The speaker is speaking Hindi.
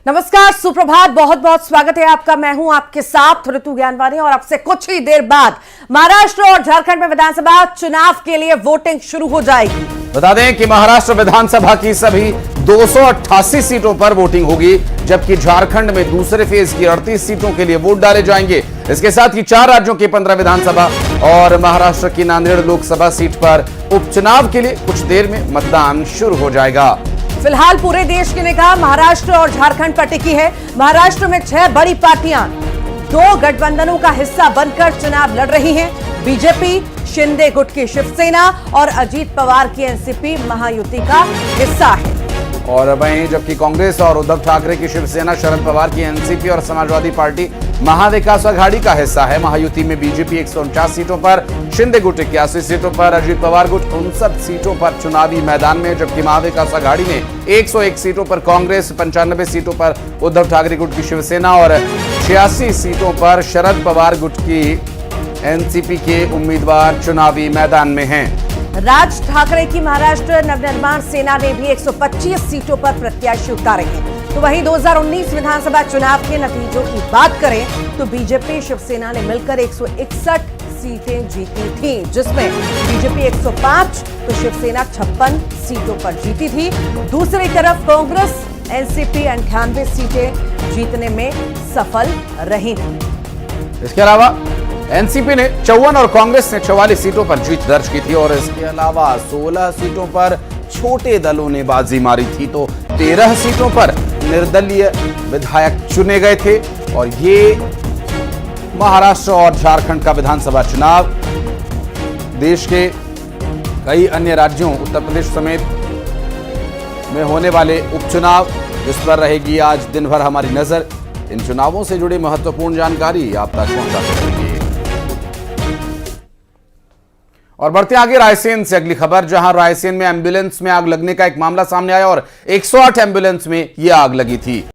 नमस्कार, सुप्रभात, बहुत बहुत स्वागत है आपका। मैं हूं आपके साथ ऋतु ज्ञानवानी और अब से कुछ ही देर बाद महाराष्ट्र और झारखंड में विधानसभा चुनाव के लिए वोटिंग शुरू हो जाएगी। बता दें कि महाराष्ट्र विधानसभा की सभी 288 सीटों पर वोटिंग होगी, जबकि झारखंड में दूसरे फेज की 38 सीटों के लिए वोट डाले जाएंगे। इसके साथ ही 4 राज्यों की 15 विधानसभा और महाराष्ट्र की नांदेड़ लोकसभा सीट पर उपचुनाव के लिए कुछ देर में मतदान शुरू हो जाएगा। फिलहाल पूरे देश की निगाह महाराष्ट्र और झारखंड पर टिकी है। महाराष्ट्र में 6 बड़ी पार्टियां 2 गठबंधनों का हिस्सा बनकर चुनाव लड़ रही हैं। बीजेपी, शिंदे गुट की शिवसेना और अजीत पवार की एनसीपी महायुति का हिस्सा है। और वहीं जबकि कांग्रेस और उद्धव ठाकरे की शिवसेना, शरद पवार की एनसीपी और समाजवादी पार्टी महाविकास आघाड़ी का हिस्सा है। महायुति में बीजेपी 149 सीटों पर, शिंदे गुट 81 सीटों पर, अजीत पवार गुट 59 सीटों पर चुनावी मैदान में, जबकि महाविकास आघाड़ी में 101 सीटों पर कांग्रेस, 95 सीटों पर उद्धव ठाकरे गुट की शिवसेना और 86 सीटों पर शरद पवार गुट की एनसीपी के उम्मीदवार चुनावी मैदान में हैं। राज ठाकरे की महाराष्ट्र नवनिर्माण सेना ने भी 125 सीटों पर प्रत्याशी उतारे हैं। तो वहीं 2019 विधानसभा चुनाव के नतीजों की बात करें तो बीजेपी, शिवसेना ने मिलकर 161 सीटें जीती थी, जिसमें बीजेपी 105 तो शिवसेना 56 सीटों पर जीती थी। दूसरी तरफ कांग्रेस, एनसीपी 98 सीटें जीतने में सफल रही थी। इसके अलावा एनसीपी ने 54 और कांग्रेस ने 44 सीटों पर जीत दर्ज की थी और इसके अलावा 16 सीटों पर छोटे दलों ने बाजी मारी थी, तो 13 सीटों पर निर्दलीय विधायक चुने गए थे। और ये महाराष्ट्र और झारखंड का विधानसभा चुनाव देश के कई अन्य राज्यों, उत्तर प्रदेश समेत में होने वाले उपचुनाव, जिस पर रहेगी आज दिन भर हमारी नजर। इन चुनावों से जुड़ी महत्वपूर्ण जानकारी आप तक पहुंचाते रहेंगे। और बढ़ते आगे रायसेन से अगली खबर, जहां रायसेन में एम्बुलेंस में आग लगने का एक मामला सामने आया और 108 एम्बुलेंस में यह आग लगी थी।